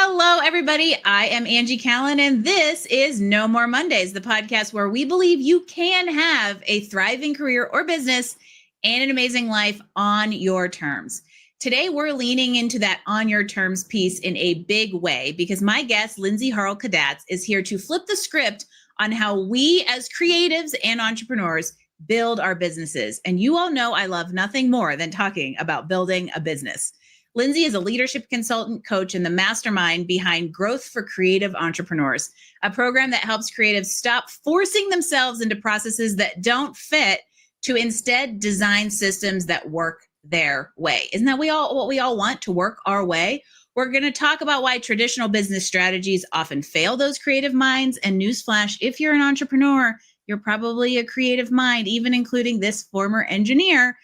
Hello, everybody. I am Angie Callan, and this is No More Mondays, the podcast where we believe you can have a thriving career or business and an amazing life on your terms. Today, we're leaning into that on your terms piece in a big way because my guest, Lindsay Harle-Kadatz, is here to flip the script on how we as creatives and entrepreneurs build our businesses. And you all know I love nothing more than talking about building a business. Lindsay is a leadership consultant, coach, and the mastermind behind Growth for Creative Entrepreneurs, a program that helps creatives stop forcing themselves into processes that don't fit to instead design systems that work their way. Isn't that what we all want, to work our way? We're going to talk about why traditional business strategies often fail those creative minds. And newsflash, if you're an entrepreneur, you're probably a creative mind, even including this former engineer.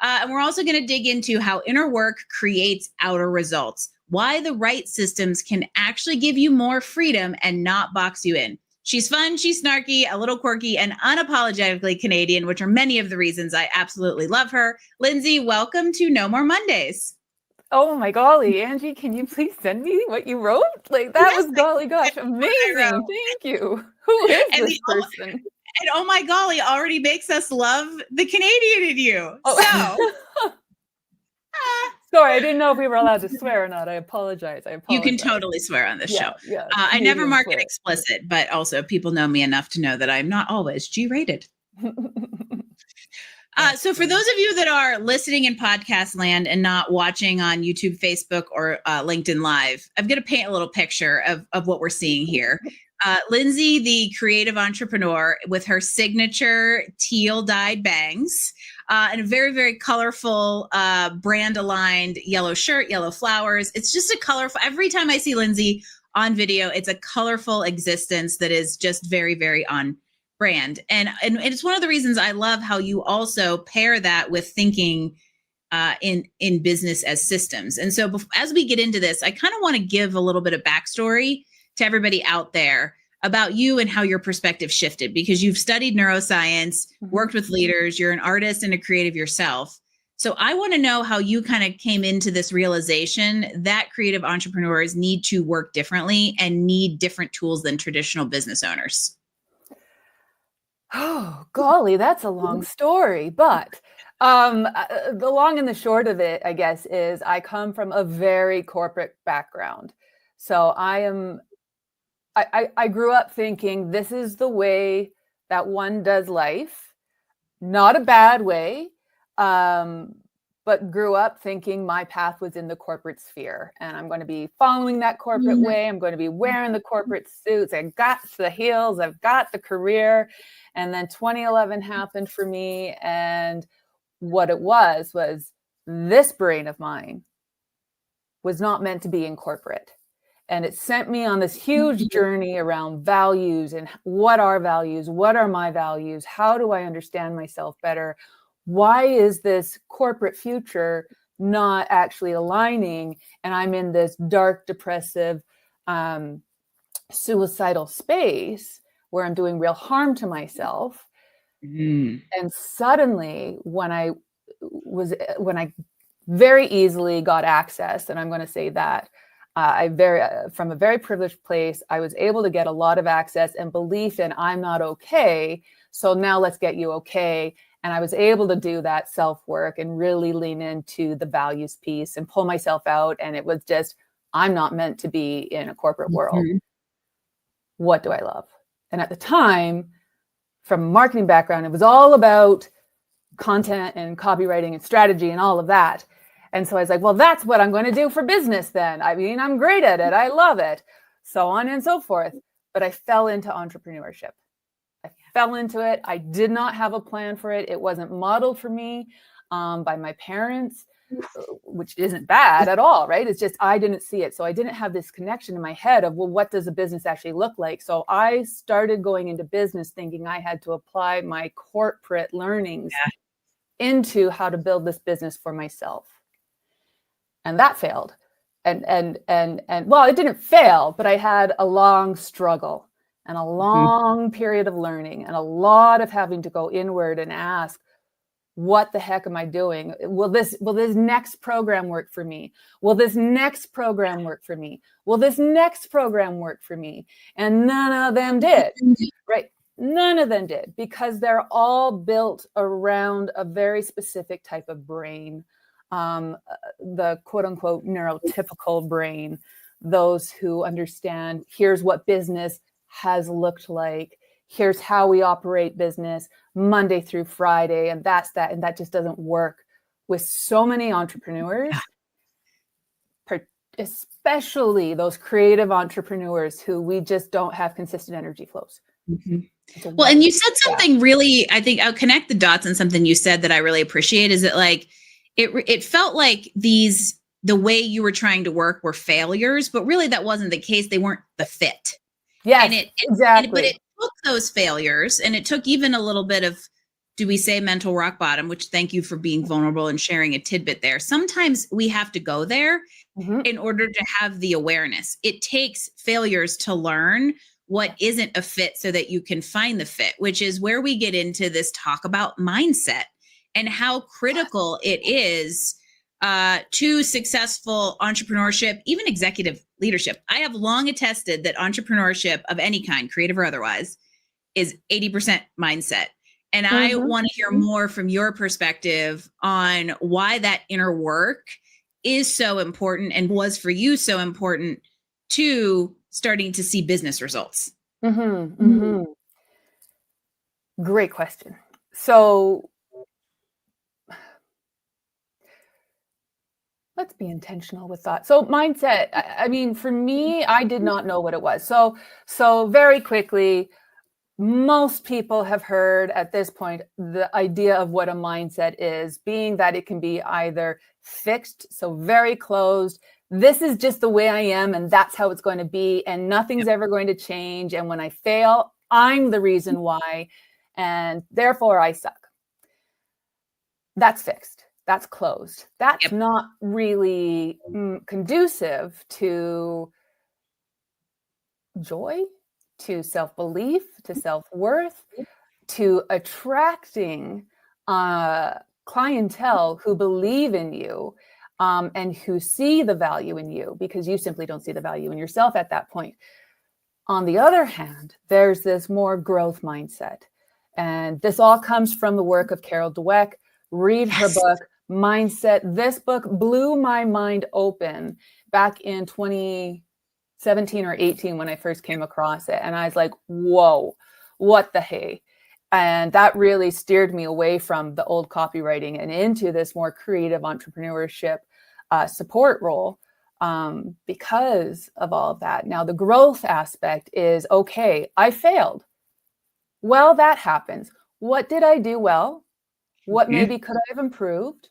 And we're also going to dig into how inner work creates outer results, why the right systems can actually give you more freedom and not box you in. She's fun, she's snarky, a little quirky, and unapologetically Canadian, which are many of the reasons I absolutely love her. Lindsay, welcome to No More Mondays. Oh my golly, Angie, can you please send me what you wrote? Like that was golly gosh, amazing. Thank you. Who is this person? And oh my golly, already makes us love the Canadian in you. Oh. So. Sorry, I didn't know if we were allowed to swear or not. I apologize. You can totally swear on this show. Yeah, I never mark it explicit, but also people know me enough to know that I'm not always G-rated. So for those of you that are listening in podcast land and not watching on YouTube, Facebook, or LinkedIn Live, I'm going to paint a little picture of what we're seeing here. Lindsay, the creative entrepreneur, with her signature teal dyed bangs and a very, very colorful brand aligned yellow shirt, yellow flowers. It's just a colorful, every time I see Lindsay on video, it's a colorful existence that is just very, very on brand. And it's one of the reasons I love how you also pair that with thinking in business as systems. And so as we get into this, I kind of want to give a little bit of backstory to everybody out there about you and how your perspective shifted, because you've studied neuroscience, worked with leaders, you're an artist and a creative yourself. So I want to know how you kind of came into this realization that creative entrepreneurs need to work differently and need different tools than traditional business owners. Oh, golly, that's a long story. But the long and the short of it, I guess, is I come from a very corporate background. So I grew up thinking this is the way that one does life, not a bad way, but grew up thinking my path was in the corporate sphere and I'm going to be following that corporate way. I'm going to be wearing the corporate suits. I've got the heels, I've got the career. And then 2011 happened for me. And what it was this brain of mine was not meant to be in corporate. And it sent me on this huge journey around values and what are values? What are my values? How do I understand myself better? Why is this corporate future not actually aligning? And I'm in this dark, depressive, suicidal space where I'm doing real harm to myself. And suddenly when I very easily got access, and I'm going to say that, from a very privileged place, I was able to get a lot of access and belief in I'm not okay. So now let's get you okay. And I was able to do that self-work and really lean into the values piece and pull myself out. And it was just, I'm not meant to be in a corporate world. What do I love? And at the time, from a marketing background, it was all about content and copywriting and strategy and all of that. And so I was like, well, that's what I'm going to do for business then. I mean, I'm great at it. I love it. So on and so forth. But I fell into entrepreneurship. I fell into it. I did not have a plan for it. It wasn't modeled for me by my parents, which isn't bad at all, right? It's just I didn't see it. So I didn't have this connection in my head of, well, what does a business actually look like? So I started going into business thinking I had to apply my corporate learnings into how to build this business for myself. And that failed. And well, it didn't fail, but I had a long struggle and a long period of learning and a lot of having to go inward and ask, what the heck am I doing? Will this next program work for me? Will this next program work for me? Will this next program work for me? And none of them did, right? None of them did, because they're all built around a very specific type of brain, the quote unquote neurotypical brain, those who understand, here's what business has looked like. Here's how we operate business Monday through Friday. And that's that. And that just doesn't work with so many entrepreneurs, especially those creative entrepreneurs who we just don't have consistent energy flows. Mm-hmm. Well, and you said something really, I think I'll connect the dots on something you said that I really appreciate, is that like, it felt like the way you were trying to work were failures, but really that wasn't the case. They weren't the fit. Yes, and exactly. But it took those failures, and it took even a little bit of, do we say mental rock bottom, which thank you for being vulnerable and sharing a tidbit there. Sometimes we have to go there in order to have the awareness. It takes failures to learn what isn't a fit so that you can find the fit, which is where we get into this talk about mindset and how critical it is to successful entrepreneurship, even executive leadership. I have long attested that entrepreneurship of any kind, creative or otherwise, is 80% mindset. And I want to hear more from your perspective on why that inner work is so important and was for you so important to starting to see business results. Great question. So let's be intentional with that. So mindset, I mean, for me, I did not know what it was. So very quickly, most people have heard at this point the idea of what a mindset is, being that it can be either fixed, so very closed. This is just the way I am, and that's how it's going to be, and nothing's ever going to change. And when I fail, I'm the reason why, and therefore I suck. That's fixed. That's closed. That's not really conducive to joy, to self-belief, to self-worth, to attracting clientele who believe in you and who see the value in you, because you simply don't see the value in yourself at that point. On the other hand, there's this more growth mindset. And this all comes from the work of Carol Dweck. Read her book, Mindset. This book blew my mind open back in 2017 or 18 when I first came across it. And I was like, whoa, what the hey? And that really steered me away from the old copywriting and into this more creative entrepreneurship support role because of all of that. Now, the growth aspect is, okay, I failed. Well, that happens. What did I do well? What maybe could I have improved?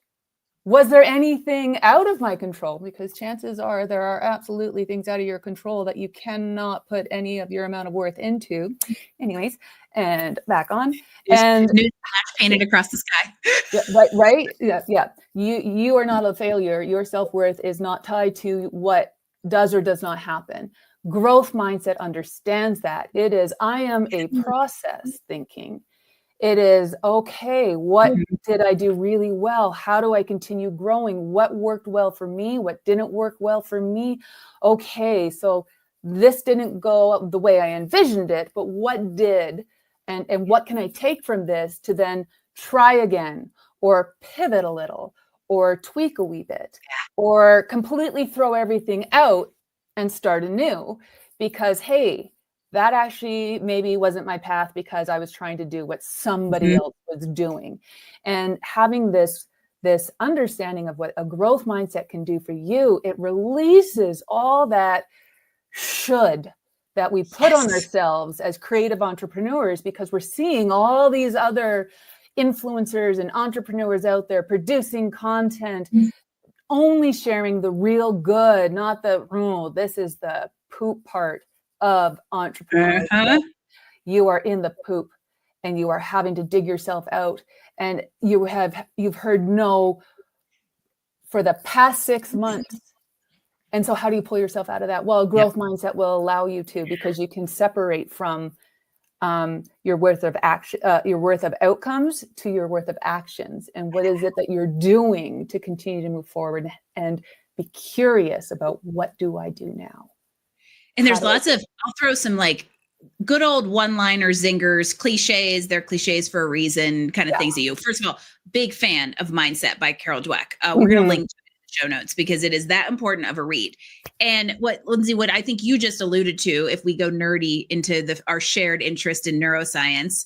Was there anything out of my control? Because chances are there are absolutely things out of your control that you cannot put any of your amount of worth into. Anyways, and back on. And new patch painted across the sky. Right. Yeah. You are not a failure. Your self-worth is not tied to what does or does not happen. Growth mindset understands that. It is, I am a process thinking. It is, okay, what did I do really well? How do I continue growing? What worked well for me? What didn't work well for me? Okay, so this didn't go the way I envisioned it, but what did? And what can I take from this to then try again, or pivot a little, or tweak a wee bit, or completely throw everything out and start anew? Because, hey, that actually maybe wasn't my path because I was trying to do what somebody else was doing. And having this understanding of what a growth mindset can do for you, it releases all that should that we put on ourselves as creative entrepreneurs, because we're seeing all these other influencers and entrepreneurs out there producing content, only sharing the real good, not the, oh, this is the poop part of entrepreneurship. You are in the poop and you are having to dig yourself out, and you've heard no for the past 6 months. And so how do you pull yourself out of that? Well, a growth mindset will allow you to, because you can separate from your worth of action, your worth of outcomes to your worth of actions. And what is it that you're doing to continue to move forward and be curious about what do I do now? And there's lots of, I'll throw some like good old one-liner zingers, cliches. They're cliches for a reason, kind of things that you, first of all, big fan of Mindset by Carol Dweck. We're going to link to it in the show notes because it is that important of a read. And what, Lindsay, what I think you just alluded to, if we go nerdy into our shared interest in neuroscience,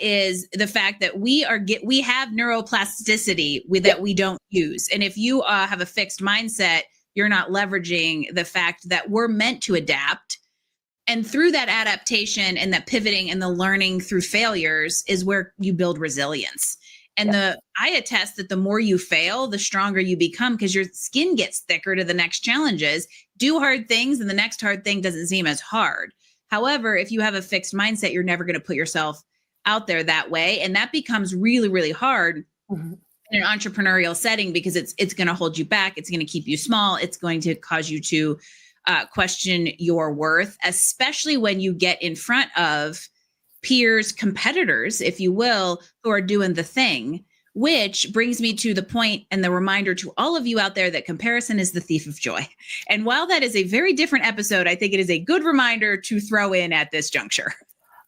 is the fact that we have neuroplasticity that we don't use. And if you have a fixed mindset, you're not leveraging the fact that we're meant to adapt. And through that adaptation and that pivoting and the learning through failures is where you build resilience. And I attest that the more you fail, the stronger you become because your skin gets thicker to the next challenges. Do hard things and the next hard thing doesn't seem as hard. However, if you have a fixed mindset, you're never going to put yourself out there that way. And that becomes really, really hard in an entrepreneurial setting because it's going to hold you back. It's going to keep you small. It's going to cause you to question your worth, especially when you get in front of peers, competitors, if you will, who are doing the thing, which brings me to the point and the reminder to all of you out there that comparison is the thief of joy. And while that is a very different episode, I think it is a good reminder to throw in at this juncture.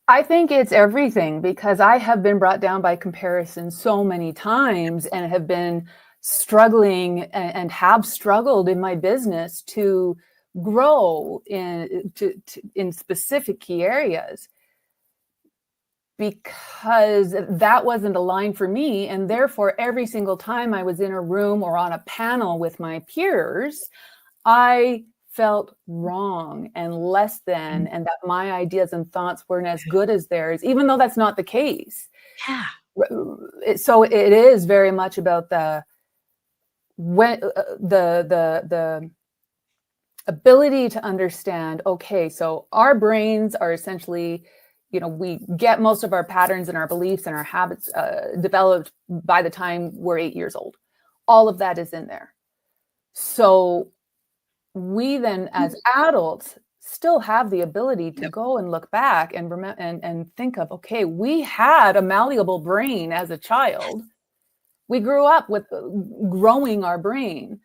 I think it's everything because I have been brought down by comparison so many times and have been struggling and have struggled in my business to grow in specific key areas because that wasn't aligned for me. And therefore, every single time I was in a room or on a panel with my peers, I felt wrong and less than, and that my ideas and thoughts weren't as good as theirs, even though that's not the case. Yeah. So it is very much about the ability to understand, okay, so our brains are essentially, we get most of our patterns and our beliefs and our habits developed by the time we're 8 years old. All of that is in there. So we then as adults still have the ability to go and look back and remember and think of, okay, we had a malleable brain as a child. We grew up with growing our brain.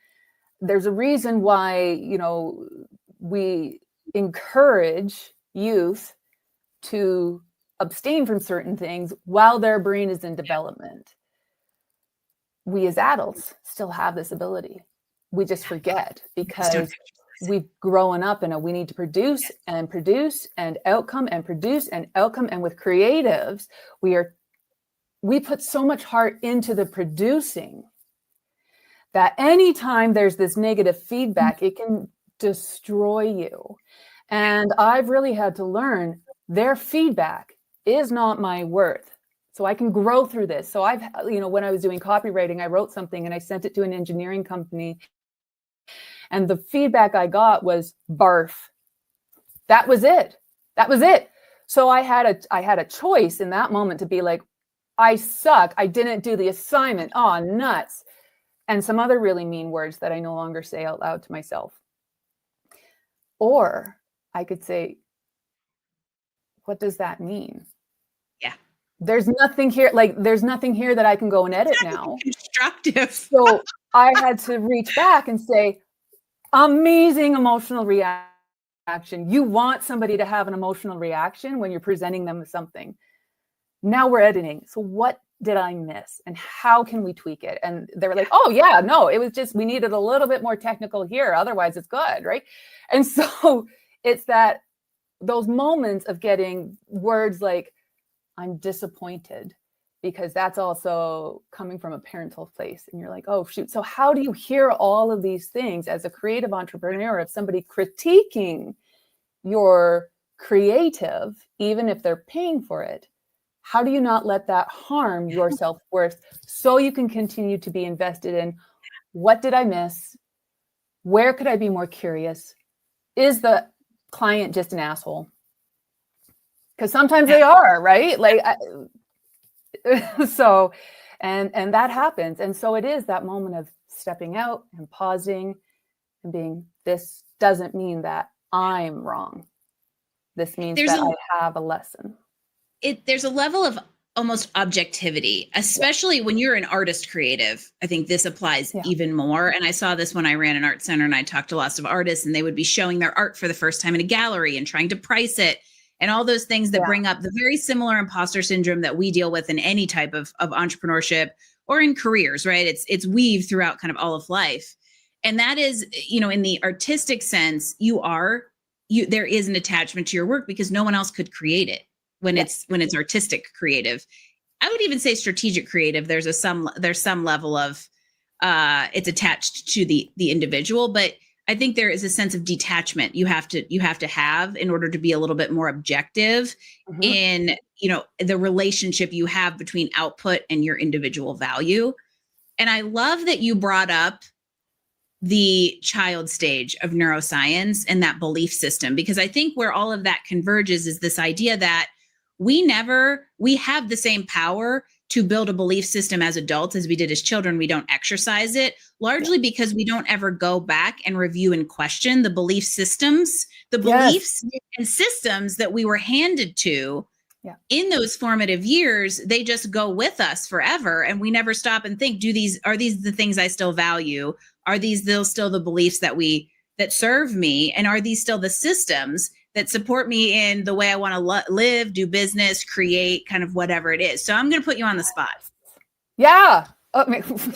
There's a reason why, we encourage youth to abstain from certain things while their brain is in development. We as adults still have this ability. We just forget because we've grown up in we need to produce and outcome and produce and outcome. And with creatives, we put so much heart into the producing that anytime there's this negative feedback, it can destroy you. And I've really had to learn their feedback is not my worth. So I can grow through this. So when I was doing copywriting, I wrote something and I sent it to an engineering company. And the feedback I got was barf. That was it. So I had a choice in that moment to be like, I suck. I didn't do the assignment. Oh, nuts. And some other really mean words that I no longer say out loud to myself. Or I could say, what does that mean? Yeah. There's nothing here that I can go and edit now. Constructive. So I had to reach back and say, amazing emotional reaction. You want somebody to have an emotional reaction when you're presenting them with something. Now we're editing. So what did I miss and how can we tweak it? And they were like, oh yeah, no, it was just, we needed a little bit more technical here. Otherwise it's good. Right. And so it's those moments of getting words like, I'm disappointed, because that's also coming from a parental place. And you're like, oh, shoot. So how do you hear all of these things as a creative entrepreneur of somebody critiquing your creative, even if they're paying for it? How do you not let that harm your self-worth so you can continue to be invested in what did I miss? Where could I be more curious? Is the client just an asshole? Because sometimes they are, right? So, and that happens. And so it is that moment of stepping out and pausing and being, this doesn't mean that I'm wrong. This means that I have a lesson. there's a level of almost objectivity, especially when you're an artist creative. I think this applies even more. And I saw this when I ran an art center and I talked to lots of artists, and they would be showing their art for the first time in a gallery and trying to price it and all those things that bring up the very similar imposter syndrome that we deal with in any type of entrepreneurship or in careers, right? It's weaved throughout kind of all of life. And that is, in the artistic sense, there is an attachment to your work because no one else could create it. When it's artistic creative, I would even say strategic creative. There's some level of it's attached to the individual, but I think there is a sense of detachment you have to have in order to be a little bit more objective in the relationship you have between output and your individual value. And I love that you brought up the child stage of neuroscience and that belief system, because I think where all of that converges is this idea that we have the same power to build a belief system as adults as we did as children. We don't exercise it, largely because we don't ever go back and review and question the belief systems, beliefs and systems that we were handed to in those formative years. They just go with us forever. And we never stop and think, are these the things I still value? Are these still the beliefs that serve me? And are these still the systems that support me in the way I want to live, do business, create, kind of whatever it is? So I'm going to put you on the spot. Yeah. Oh,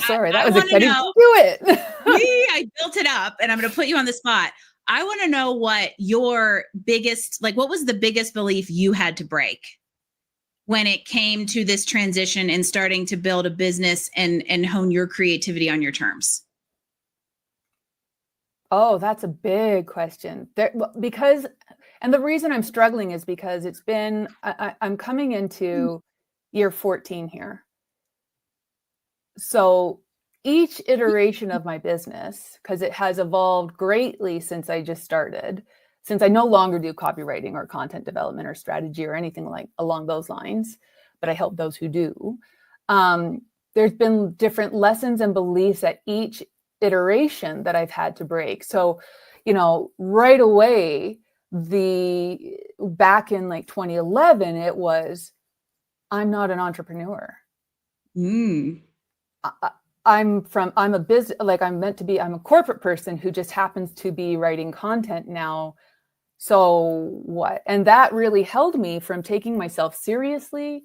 sorry, that was exciting. Do it. I built it up, and I'm going to put you on the spot. I want to know what what was the biggest belief you had to break when it came to this transition and starting to build a business and hone your creativity on your terms? Oh, that's a big question. And the reason I'm struggling is because I'm coming into year 14 here. So each iteration of my business, because it has evolved greatly since I just started, since I no longer do copywriting or content development or strategy or anything like along those lines, but I help those who do. There's been different lessons and beliefs at each iteration that I've had to break. So, right away, back in like 2011, it was, I'm not an entrepreneur. I'm a business, I'm a corporate person who just happens to be writing content now. So what? And that really held me from taking myself seriously,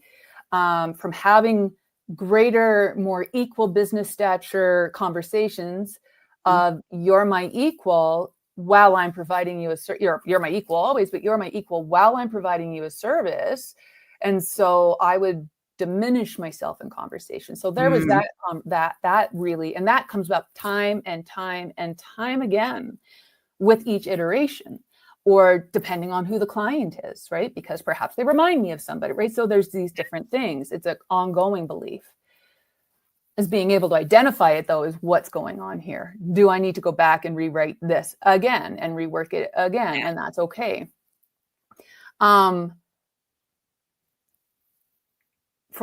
from having greater, more equal business stature conversations of you're my equal while I'm providing you you're my equal always, but you're my equal while I'm providing you a service. And so I would diminish myself in conversation. So there was that really, and that comes up time and time and time again with each iteration, or depending on who the client is, right? Because perhaps they remind me of somebody, right? So there's these different things. It's an ongoing belief. As being able to identify it, though, is what's going on here. Do I need to go back and rewrite this again and rework it again? And that's okay. For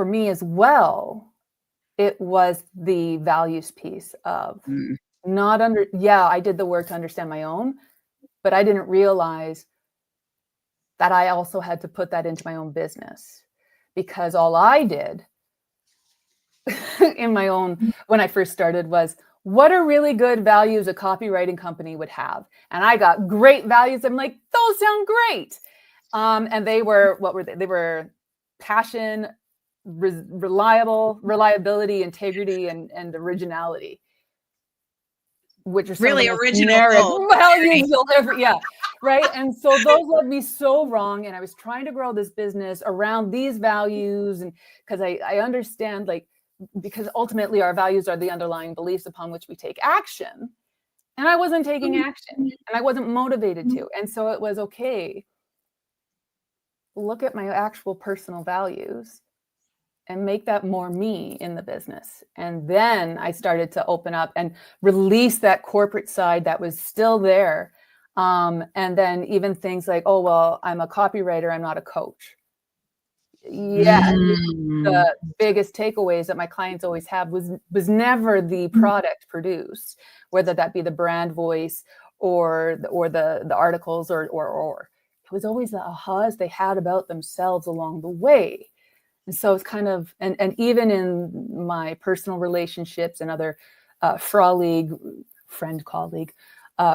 me as well, it was the values piece of I did the work to understand my own, but I didn't realize that I also had to put that into my own business, because all I did in my own, when I first started, was what are really good values a copywriting company would have? And I got great values. I'm like, those sound great. And they were, what were they? They were passion, reliability, integrity, and originality, which are really original values you'll ever, right? And so those led me so wrong. And I was trying to grow this business around these values, and because I understand, because ultimately our values are the underlying beliefs upon which we take action. And I wasn't taking action, and I wasn't motivated to. And so it was, okay, look at my actual personal values and make that more me in the business. And then I started to open up and release that corporate side that was still there. And then even things like, oh, well, I'm a copywriter, I'm not a coach. The biggest takeaways that my clients always have was never the product produced, whether that be the brand voice or the articles or it was always the ahas they had about themselves along the way. And so it's kind of, and even in my personal relationships and other friend colleague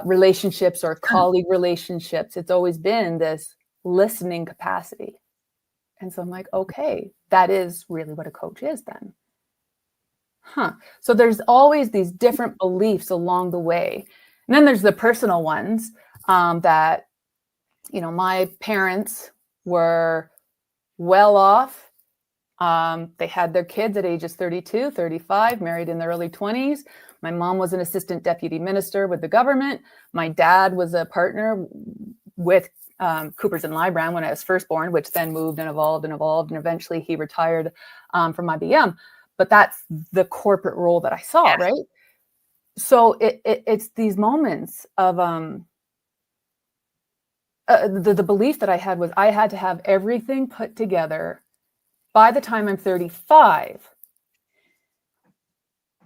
relationships or colleague relationships, it's always been this listening capacity. And so I'm like, okay, that is really what a coach is then. So there's always these different beliefs along the way. And then there's the personal ones that, my parents were well off. They had their kids at ages 32, 35, married in their early 20s. My mom was an assistant deputy minister with the government. My dad was a partner with Coopers and Lybrand when I was first born, which then moved and evolved. And eventually he retired from IBM. But that's the corporate role that I saw, right? So it's these moments of the belief that I had was I had to have everything put together by the time I'm 35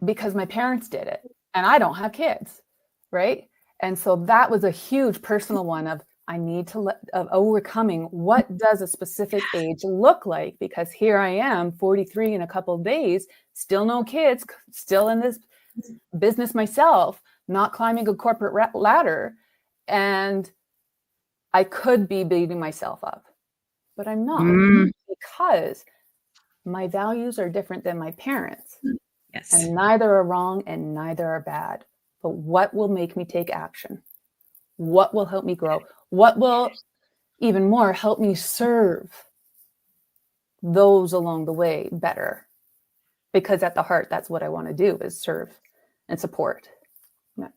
because my parents did it and I don't have kids, right? And so that was a huge personal one of I need to of overcoming what does a specific age look like, because here I am 43 in a couple of days, still no kids, still in this business myself, not climbing a corporate ladder, and I could be beating myself up, but I'm not because my values are different than my parents. Yes. And neither are wrong and neither are bad. But what will make me take action? What will help me grow? What will even more help me serve those along the way better? Because at the heart, that's what I want to do, is serve and support. Yeah.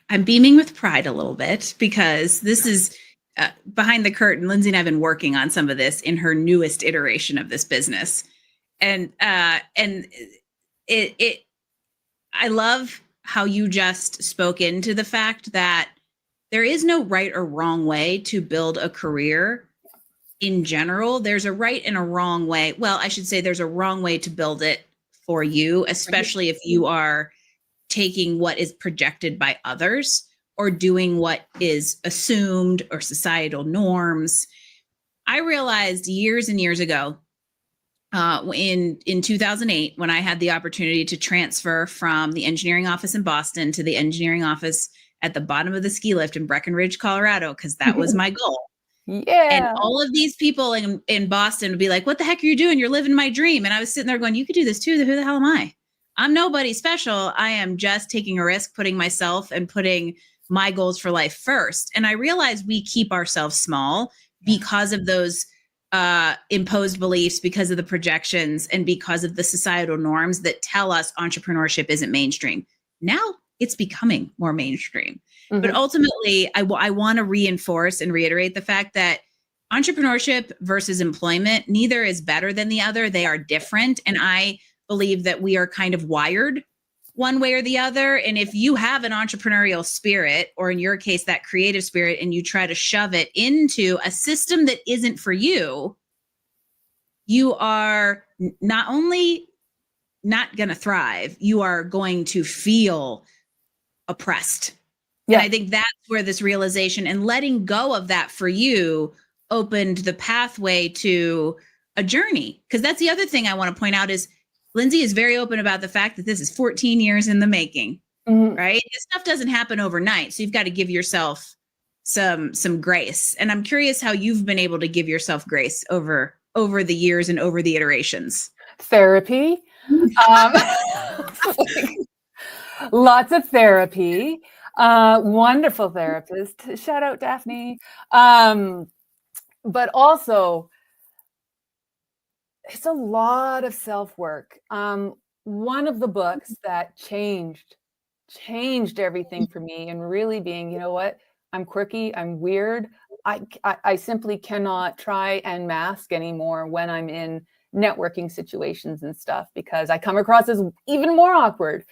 I'm beaming with pride a little bit because this is behind the curtain. Lindsay and I have been working on some of this in her newest iteration of this business. And it I love how you just spoke into the fact that there is no right or wrong way to build a career in general. There's a right and a wrong way. Well, I should say there's a wrong way to build it for you, especially if you are taking what is projected by others or doing what is assumed or societal norms. I realized years and years ago, in 2008, when I had the opportunity to transfer from the engineering office in Boston to the engineering office at the bottom of the ski lift in Breckenridge, Colorado, because that was my goal. Yeah. And all of these people in Boston would be like, what the heck are you doing? You're living my dream. And I was sitting there going, you could do this too. Who the hell am I? I'm nobody special. I am just taking a risk, putting myself and putting my goals for life first. And I realized we keep ourselves small because of those imposed beliefs, because of the projections, and because of the societal norms that tell us entrepreneurship isn't mainstream. Now it's becoming more mainstream. Mm-hmm. But ultimately, I want to reinforce and reiterate the fact that entrepreneurship versus employment, neither is better than the other. They are different. And I believe that we are kind of wired one way or the other. And if you have an entrepreneurial spirit, or in your case, that creative spirit, and you try to shove it into a system that isn't for you, you are not only not going to thrive, you are going to feel oppressed. Yeah. And I think that's where this realization and letting go of that for you opened the pathway to a journey. Because that's the other thing I want to point out is Lindsay is very open about the fact that this is 14 years in the making, right? This stuff doesn't happen overnight. So you've got to give yourself some grace. And I'm curious how you've been able to give yourself grace over the years and over the iterations. Therapy. Lots of therapy. Wonderful therapist. Shout out Daphne. But also, it's a lot of self-work. One of the books that changed everything for me, and really being, you know what, I'm quirky, I'm weird. I simply cannot try and mask anymore when I'm in networking situations and stuff, because I come across as even more awkward.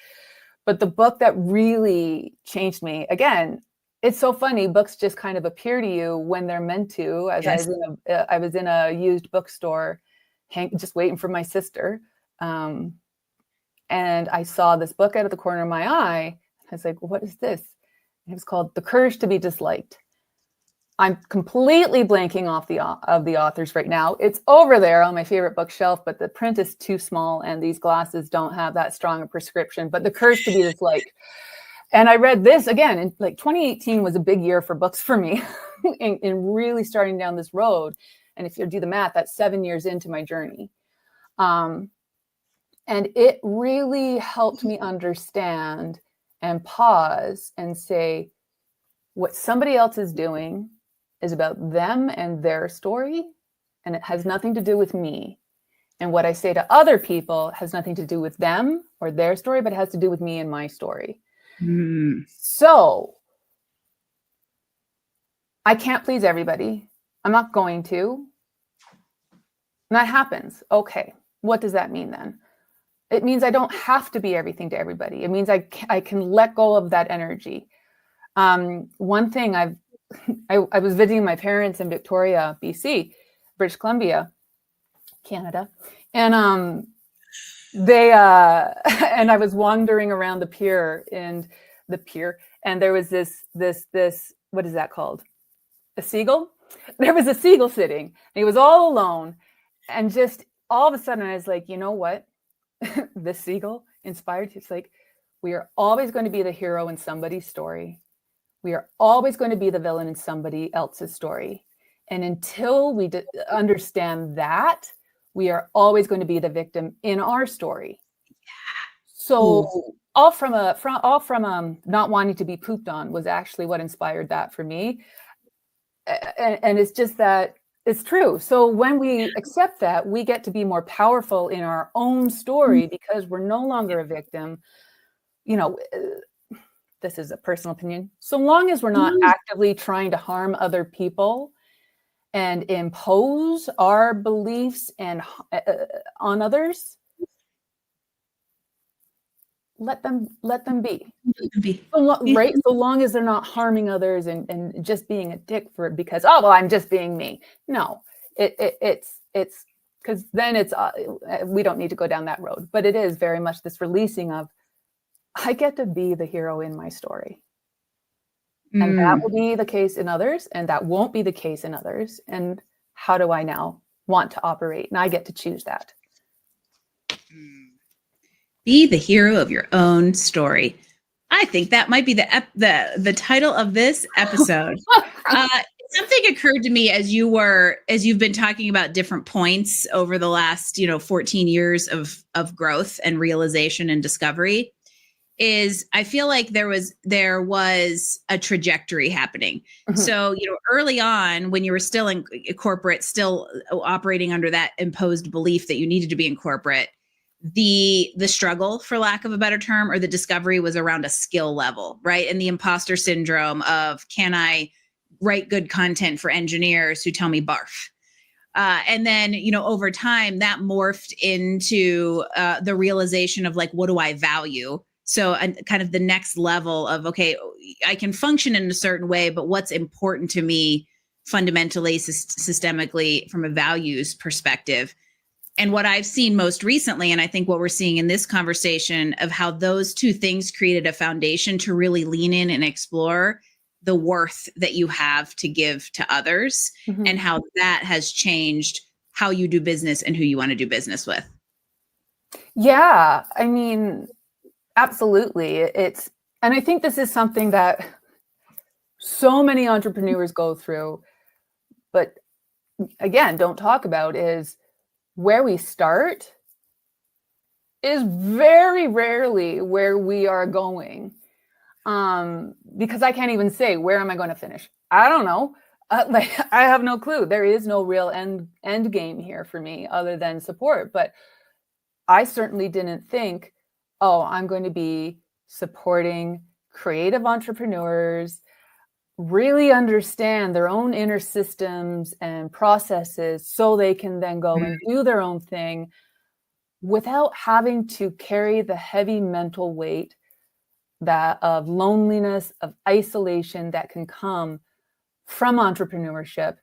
But the book that really changed me, again, it's so funny. Books just kind of appear to you when they're meant to. As yes. I was in a used bookstore, just waiting for my sister. And I saw this book out of the corner of my eye. I was like, what is this? And it was called The Courage to be Disliked. I'm completely blanking off the authors right now. It's over there on my favorite bookshelf, but the print is too small and these glasses don't have that strong a prescription. But The Curse to Be This Like. And I read this again in like 2018 was a big year for books for me in really starting down this road. And if you do the math, that's 7 years into my journey. And it really helped me understand and pause and say, what somebody else is doing is about them and their story, and it has nothing to do with me. And what I say to other people has nothing to do with them or their story, but it has to do with me and my story. So I can't please everybody. I'm not going to. And that happens. Okay. What does that mean then? It means I don't have to be everything to everybody. It means I can let go of that energy. One thing I was visiting my parents in Victoria, BC, British Columbia, Canada. And they and I was wandering around the pier and there was this what is that called? A seagull? There was a seagull sitting and he was all alone. And just all of a sudden I was like, you know what? This seagull inspired. It's like, we are always going to be the hero in somebody's story. We are always going to be the villain in somebody else's story. And until we understand that, we are always going to be the victim in our story. So all from not wanting to be pooped on was actually what inspired that for me. And it's just that it's true. So when we accept that, we get to be more powerful in our own story because we're no longer a victim. You know, this is a personal opinion. So long as we're not actively trying to harm other people and impose our beliefs and on others, let them be. Right? So long as they're not harming others and just being a dick for it because, oh, well, I'm just being me. No, it's because then it's, we don't need to go down that road, but it is very much this releasing of, I get to be the hero in my story. And that will be the case in others, and that won't be the case in others. And how do I now want to operate? And I get to choose that. Be the hero of your own story. I think that might be the title of this episode. Something occurred to me as you've been talking about different points over the last 14 years of growth and realization and discovery. Is I feel like there was a trajectory happening. So, early on when you were still in corporate, still operating under that imposed belief that you needed to be in corporate, the struggle, for lack of a better term, or the discovery was around a skill level, right? And the imposter syndrome of, can I write good content for engineers who tell me barf? And then, over time that morphed into the realization of like, what do I value? So kind of the next level of, okay, I can function in a certain way, but what's important to me fundamentally, systemically, from a values perspective. And what I've seen most recently, and I think what we're seeing in this conversation of how those two things created a foundation to really lean in and explore the worth that you have to give to others and how that has changed how you do business and who you want to do business with. Yeah, I mean, absolutely. And I think this is something that so many entrepreneurs go through, but again, don't talk about, is where we start is very rarely where we are going. Because I can't even say, where am I going to finish? I don't know. I have no clue. There is no real end game here for me other than support. But I certainly didn't think, oh, I'm going to be supporting creative entrepreneurs, really understand their own inner systems and processes so they can then go and do their own thing without having to carry the heavy mental weight of loneliness, of isolation that can come from entrepreneurship,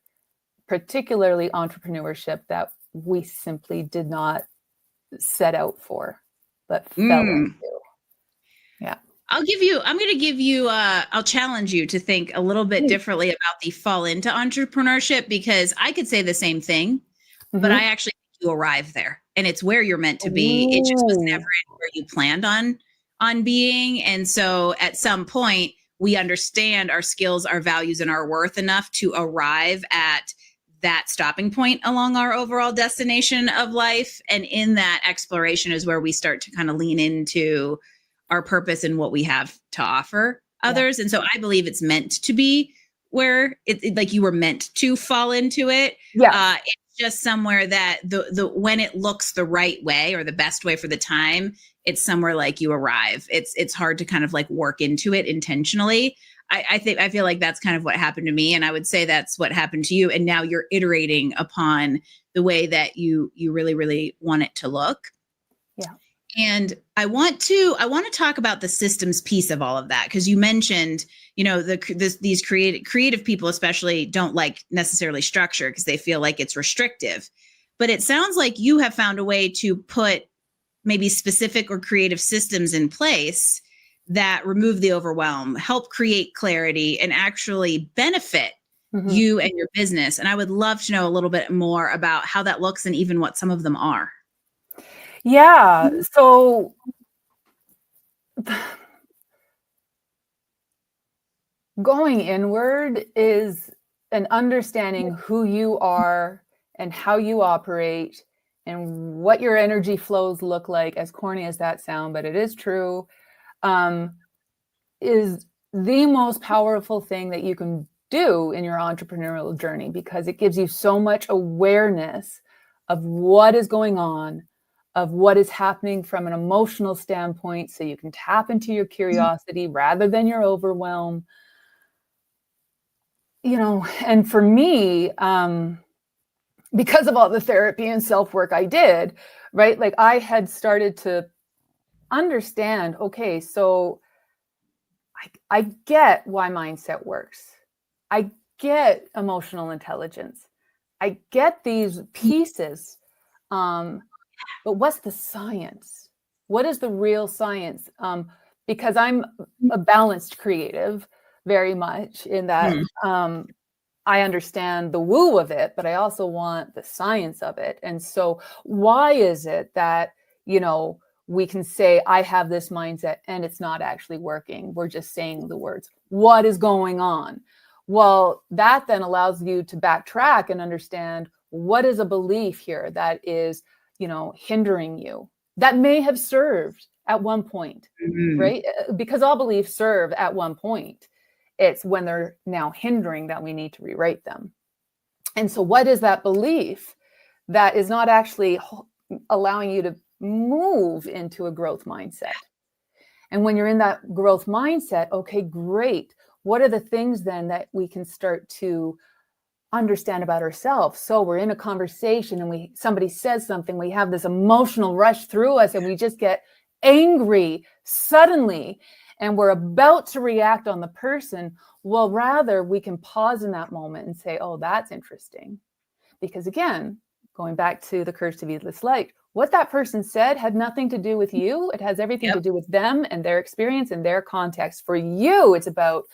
particularly entrepreneurship that we simply did not set out for, but fell into. Yeah. I'm going to give you, I'll challenge you to think a little bit differently about the fall into entrepreneurship, because I could say the same thing, but I actually think you arrive there and it's where you're meant to be. It just was never where you planned on being. And so at some point we understand our skills, our values, and our worth enough to arrive at that stopping point along our overall destination of life. And in that exploration is where we start to kind of lean into our purpose and what we have to offer others. And so I believe it's meant to be where like you were meant to fall into it. It's just somewhere that the when it looks the right way or the best way for the time, it's somewhere like you arrive. It's hard to kind of like work into it intentionally. I feel like that's kind of what happened to me. And I would say that's what happened to you. And now you're iterating upon the way that you really, really want it to look. Yeah. And I want to talk about the systems piece of all of that, because you mentioned, these creative people especially don't like necessarily structure because they feel like it's restrictive. But it sounds like you have found a way to put maybe specific or creative systems in place that remove the overwhelm, help create clarity, and actually benefit you and your business. And I would love to know a little bit more about how that looks and even what some of them are. Yeah. So going inward is an understanding who you are and how you operate and what your energy flows look like, as corny as that sound, but it is true, is the most powerful thing that you can do in your entrepreneurial journey, because it gives you so much awareness of what is going on, of what is happening from an emotional standpoint, so you can tap into your curiosity rather than your overwhelm. And for me, because of all the therapy and self-work I did, right? Like I had started to understand, okay, so I get why mindset works. I get emotional intelligence. I get these pieces. But what's the science? What is the real science? Because I'm a balanced creative very much in that I understand the woo of it, but I also want the science of it. And so why is it that, we can say, I have this mindset and it's not actually working? We're just saying the words. What is going on? Well, that then allows you to backtrack and understand, what is a belief here that is, hindering you, that may have served at one point, right? Because all beliefs serve at one point. It's when they're now hindering that we need to rewrite them. And so what is that belief that is not actually allowing you to move into a growth mindset? And when you're in that growth mindset, okay, great. What are the things then that we can start to understand about ourselves? So we're in a conversation and somebody says something, we have this emotional rush through us and we just get angry suddenly and we're about to react on the person. Well, rather we can pause in that moment and say, oh, that's interesting. Because again, going back to the courage to be disliked, what that person said had nothing to do with you. It has everything to do with them and their experience and their context. For you, it's about,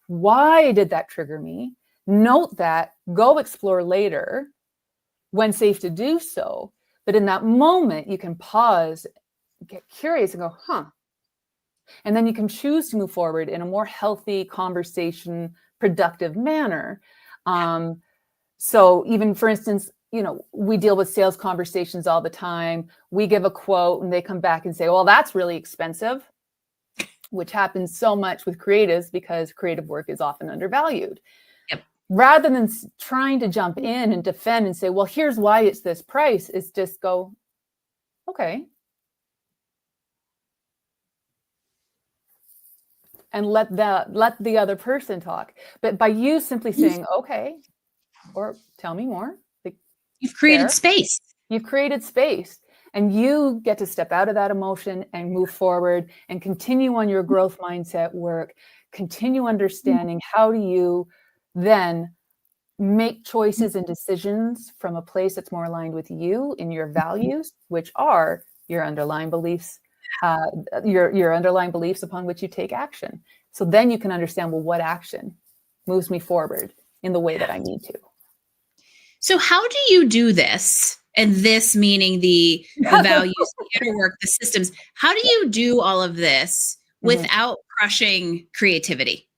why did that trigger me? Note that, go explore later when safe to do so. But in that moment, you can pause, get curious and go, and then you can choose to move forward in a more healthy conversation, productive manner. So even, for instance, we deal with sales conversations all the time. We give a quote and they come back and say, well, that's really expensive, which happens so much with creatives because creative work is often undervalued. Rather than trying to jump in and defend and say, well, here's why it's this price, is just go, okay. And let the other person talk. But by you simply saying, okay, or tell me more. You've created space. You've created space. And you get to step out of that emotion and move forward and continue on your growth mindset work, continue understanding how do you then make choices and decisions from a place that's more aligned with you in your values, which are your underlying beliefs, your underlying beliefs upon which you take action. So then you can understand, well, what action moves me forward in the way that I need to. So how do you do this? And this meaning the values, the inner work, the systems. How do you do all of this without crushing creativity?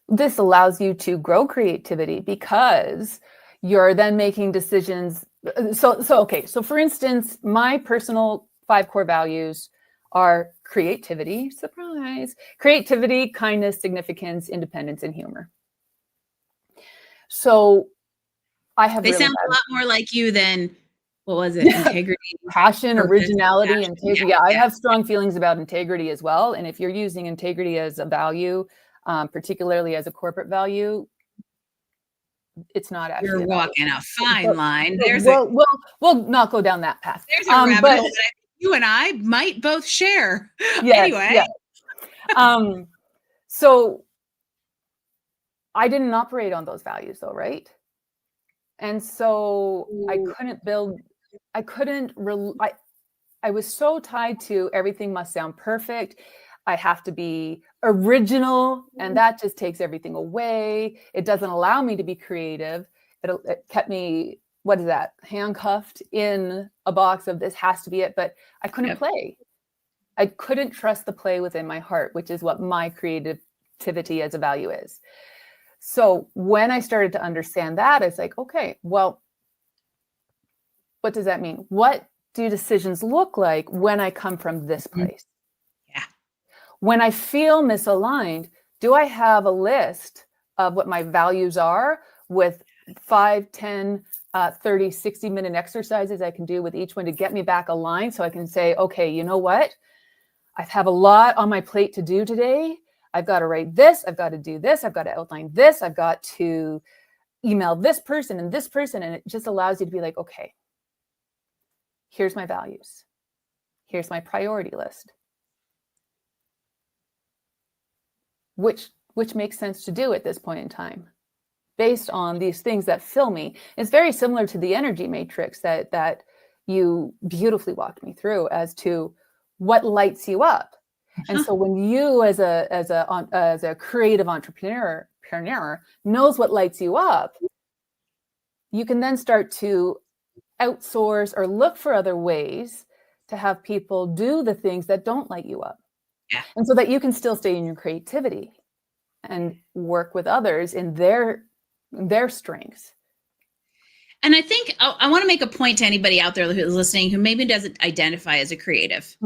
This allows you to grow creativity because you're then making decisions. So for instance, my personal 5 core values are creativity, surprise, creativity, kindness, significance, independence, and humor. So they sound a lot more like you than, what was it? Integrity, passion, purpose, originality, integrity. Yeah, I have strong feelings about integrity as well. And if you're using integrity as a value, particularly as a corporate value, it's not actually. You're walking a fine line. We'll not go down that path. There's a rabbit hole that you and I might both share. Yes, anyway. Yeah. So I didn't operate on those values though, right? And so I was so tied to everything must sound perfect. I have to be original, and that just takes everything away. It doesn't allow me to be creative. It kept me, what is that, handcuffed in a box of this has to be it, but I couldn't play. I couldn't trust the play within my heart, which is what my creativity as a value is. So when I started to understand that, it's like, okay, well, what does that mean? What do decisions look like when I come from this place? Yeah. When I feel misaligned, do I have a list of what my values are with 5, 10, 30, 60-minute exercises I can do with each one to get me back aligned so I can say, okay, you know what? I have a lot on my plate to do today. I've got to write this. I've got to do this. I've got to outline this. I've got to email this person and this person. And it just allows you to be like, okay, here's my values. Here's my priority list. Which makes sense to do at this point in time based on these things that fill me. It's very similar to the energy matrix that you beautifully walked me through as to what lights you up. And so when you as a creative entrepreneur knows what lights you up, you can then start to outsource or look for other ways to have people do the things that don't light you up. Yeah. And so that you can still stay in your creativity and work with others in their strengths. And I think I want to make a point to anybody out there who's listening who maybe doesn't identify as a creative.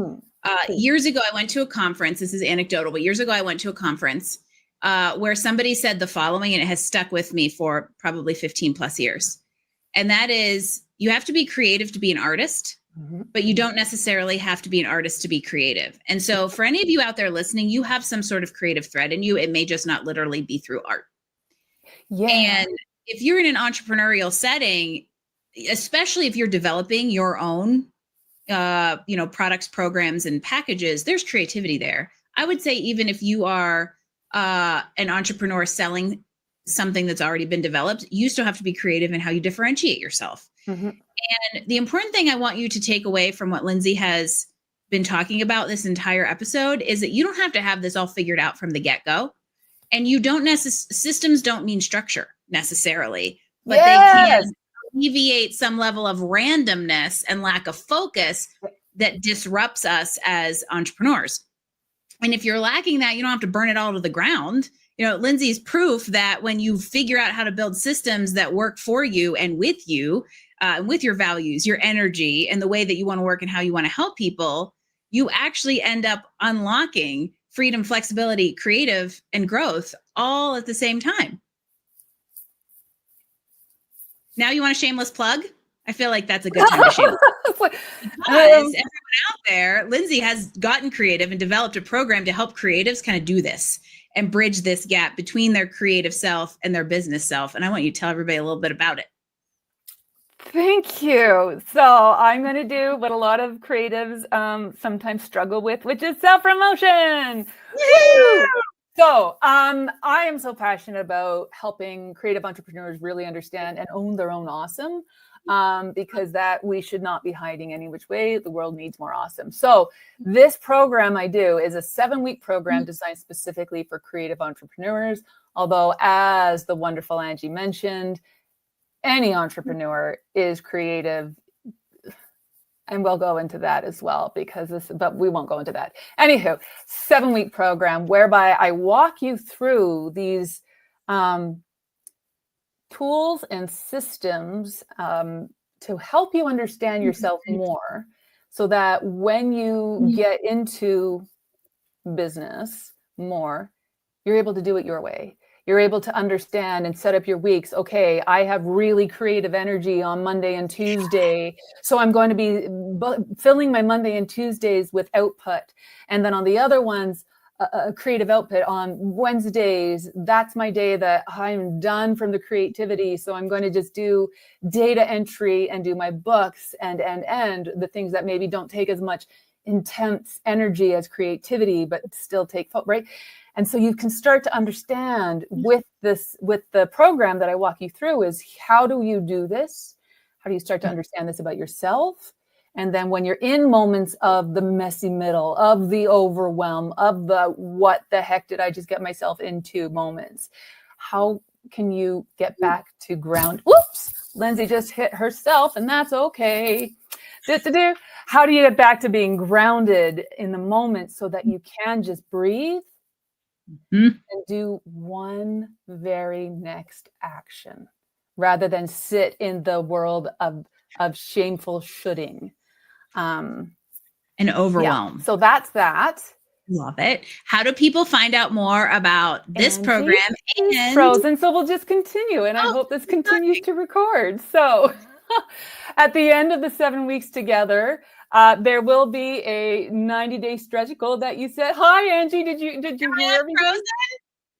Years ago, I went to a conference. This is anecdotal, but years ago, I went to a conference where somebody said the following, and it has stuck with me for probably 15 plus years. And that is, you have to be creative to be an artist, but you don't necessarily have to be an artist to be creative. And so for any of you out there listening, you have some sort of creative thread in you. It may just not literally be through art. Yeah. And if you're in an entrepreneurial setting, especially if you're developing your own products, programs, and packages, there's creativity there. I would say even if you are an entrepreneur selling something that's already been developed, you still have to be creative in how you differentiate yourself. And the important thing I want you to take away from what Lindsay has been talking about this entire episode is that you don't have to have this all figured out from the get-go. And you don't systems don't mean structure necessarily, but they can alleviate some level of randomness and lack of focus that disrupts us as entrepreneurs. And if you're lacking that, you don't have to burn it all to the ground. Lindsay's proof that when you figure out how to build systems that work for you and with you, with your values, your energy, and the way that you want to work and how you want to help people, you actually end up unlocking freedom, flexibility, creative, and growth all at the same time. Now you want a shameless plug? I feel like that's a good time to shameless plug. Because everyone out there, Lindsay has gotten creative and developed a program to help creatives kind of do this and bridge this gap between their creative self and their business self. And I want you to tell everybody a little bit about it. Thank you. So I'm going to do what a lot of creatives sometimes struggle with, which is self-promotion. So I am so passionate about helping creative entrepreneurs really understand and own their own awesome, because that we should not be hiding any which way. The world needs more awesome. So this program I do is a 7-week program designed specifically for creative entrepreneurs. Although, as the wonderful Angie mentioned, any entrepreneur is creative. And we'll go into that as well, but we won't go into that. Anywho, 7-week program whereby I walk you through these tools and systems to help you understand yourself more, so that when you get into business more, you're able to do it your way. You're able to understand and set up your weeks. Okay, I have really creative energy on Monday and Tuesday, so I'm going to be filling my Monday and Tuesdays with output. And then on the other ones, a creative output on Wednesdays. That's my day that I'm done from the creativity. So I'm going to just do data entry and do my books and the things that maybe don't take as much intense energy as creativity, but still take, right? And so you can start to understand with the program that I walk you through is, how do you do this? How do you start to understand this about yourself? And then when you're in moments of the messy middle, of the overwhelm, of the what the heck did I just get myself into moments, how can you get back to ground? Whoops, Lindsay just hit herself, and that's okay. How do you get back to being grounded in the moment so that you can just breathe and do one very next action, rather than sit in the world of shameful shoulding and overwhelm. Yeah. So that's that. Love it. How do people find out more about this program? And frozen, so we'll just continue, and I hope this continues to record. So at the end of the 7 weeks together, there will be a 90-day stretch goal that you said. Hi, Angie. Did you hear everything? Frozen?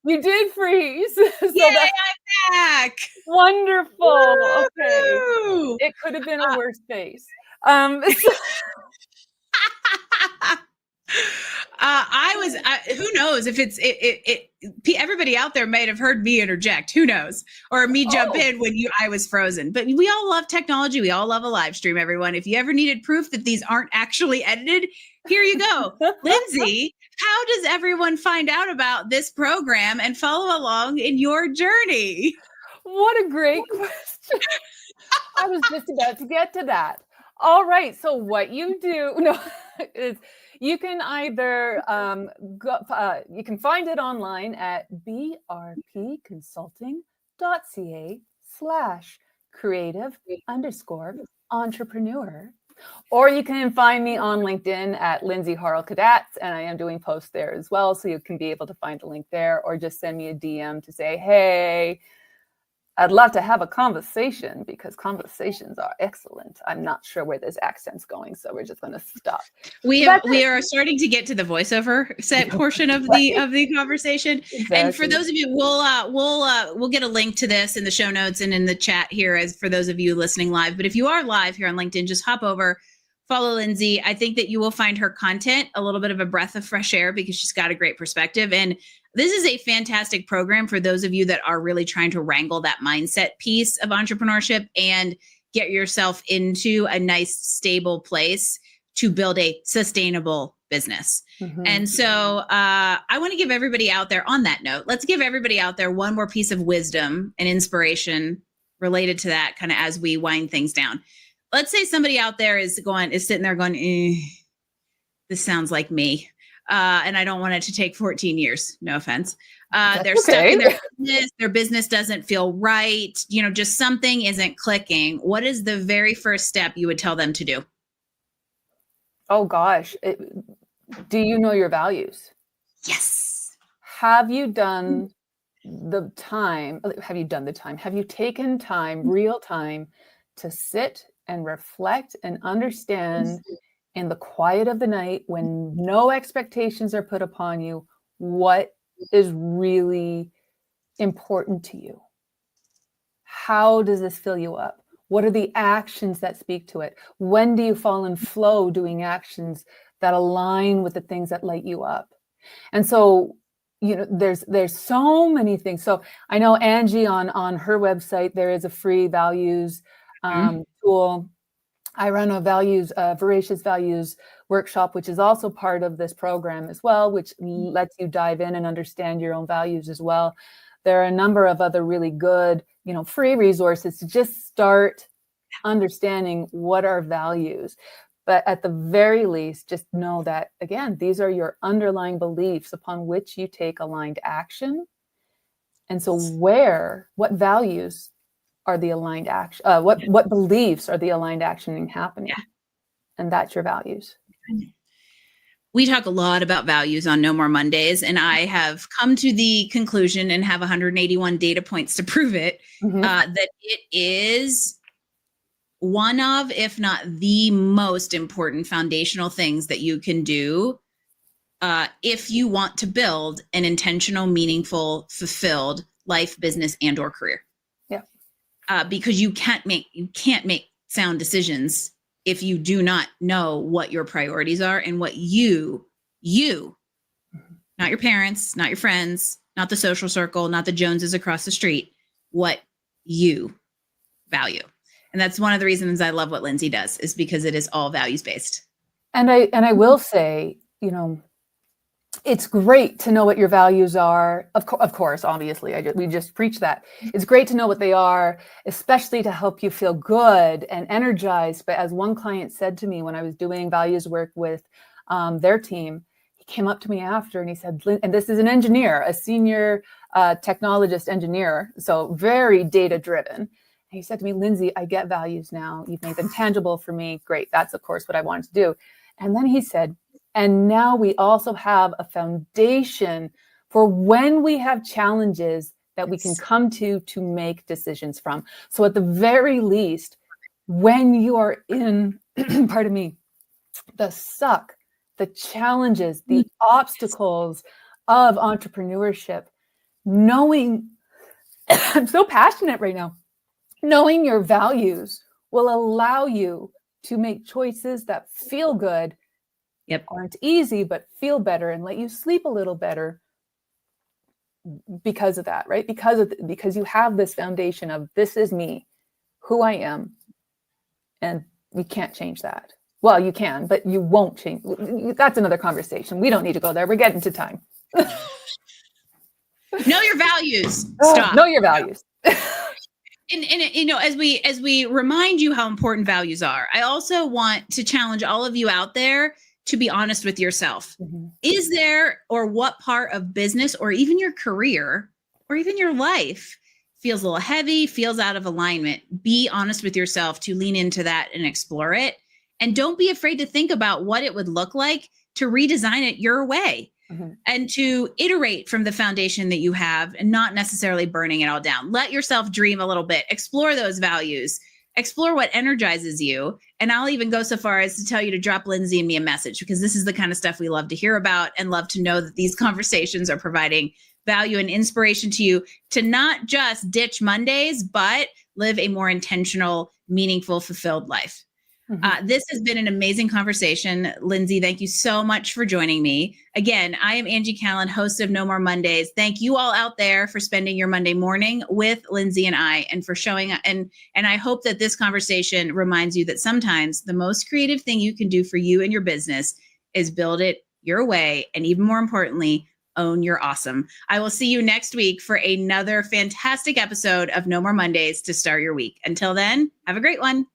You did freeze. So yay, I'm back. Wonderful. Woo-hoo! Okay. It could have been a worse face. Who knows if everybody out there might have heard me interject, who knows, or me jump in when I was frozen. But we all love technology. We all love a live stream, everyone. If you ever needed proof that these aren't actually edited, here you go. Lindsay, how does everyone find out about this program and follow along in your journey? What a great question. I was just about to get to that. All right. So what you do is you can either you can find it online at brpconsulting.ca/creative_entrepreneur. Or you can find me on LinkedIn at Lindsay Harle-Kadatz, and I am doing posts there as well. So you can be able to find the link there, or just send me a DM to say, hey, I'd love to have a conversation, because conversations are excellent. I'm not sure where this accent's going, so we're just going to stop. We are starting to get to the voiceover set portion of the conversation. Exactly. And for those of you, we'll get a link to this in the show notes and in the chat here, as for those of you listening live. But if you are live here on LinkedIn, just hop over, follow Lindsay. I think that you will find her content a little bit of a breath of fresh air, because she's got a great perspective. And this is a fantastic program for those of you that are really trying to wrangle that mindset piece of entrepreneurship and get yourself into a nice, stable place to build a sustainable business. And so I want to give everybody out there, on that note, let's give everybody out there one more piece of wisdom and inspiration related to that, kind of as we wind things down. Let's say somebody out there is sitting there going, this sounds like me. And I don't want it to take 14 years. No offense. They're stuck in their business. Their business doesn't feel right. Just something isn't clicking. What is the very first step you would tell them to do? Oh gosh. Do you know your values? Yes. Have you done the time? Have you taken time, real time, to sit and reflect and understand in the quiet of the night, when no expectations are put upon you, what is really important to you? How does this fill you up? What are the actions that speak to it? When do you fall in flow doing actions that align with the things that light you up? And so, there's so many things. So I know Angie on her website, there is a free values tool. I run a voracious values workshop, which is also part of this program as well, which lets you dive in and understand your own values as well. There are a number of other really good, free resources to just start understanding what are values. But at the very least, just know that, again, these are your underlying beliefs upon which you take aligned action. And so what values are the aligned action? What beliefs are the aligned action happening? Yeah. And that's your values. We talk a lot about values on No More Mondays, and I have come to the conclusion and have 181 data points to prove it, that it is one of, if not the most important foundational things that you can do if you want to build an intentional, meaningful, fulfilled life, business, and or career. Yeah. Because you can't make sound decisions if you do not know what your priorities are and what you, not your parents, not your friends, not the social circle, not the Joneses across the street, what you value. And that's one of the reasons I love what Lindsay does, is because it is all values-based. And I will say, it's great to know what your values are. Of course, obviously, we just preach that. It's great to know what they are, especially to help you feel good and energized. But as one client said to me when I was doing values work with their team, he came up to me after and he said, and this is an engineer, a senior technologist engineer, so very data-driven. He said to me, Lindsay, I get values now. You've made them tangible for me. Great. That's, of course, what I wanted to do. And then he said, and now we also have a foundation for when we have challenges that we can come to make decisions from. So at the very least, when you are in, pardon me, the suck, the challenges, the obstacles of entrepreneurship, knowing, I'm so passionate right now, knowing your values will allow you to make choices that feel good, aren't easy, but feel better and let you sleep a little better because of that, right? Because you have this foundation of this is me, who I am, and you can't change that. Well, you can, but you won't change. That's another conversation. We don't need to go there. We're getting to time. Know your values. Stop. Know your values. And as we remind you how important values are, I also want to challenge all of you out there to be honest with yourself. Is there, or what part of business or even your career or even your life feels a little heavy, feels out of alignment? Be honest with yourself to lean into that and explore it. And don't be afraid to think about what it would look like to redesign it your way. And to iterate from the foundation that you have and not necessarily burning it all down. Let yourself dream a little bit, explore those values, explore what energizes you. And I'll even go so far as to tell you to drop Lindsay and me a message, because this is the kind of stuff we love to hear about and love to know that these conversations are providing value and inspiration to you to not just ditch Mondays, but live a more intentional, meaningful, fulfilled life. This has been an amazing conversation. Lindsay, thank you so much for joining me. Again, I am Angie Callen, host of No More Mondays. Thank you all out there for spending your Monday morning with Lindsay and I, and for showing up. And I hope that this conversation reminds you that sometimes the most creative thing you can do for you and your business is build it your way. And even more importantly, own your awesome. I will see you next week for another fantastic episode of No More Mondays to start your week. Until then, have a great one.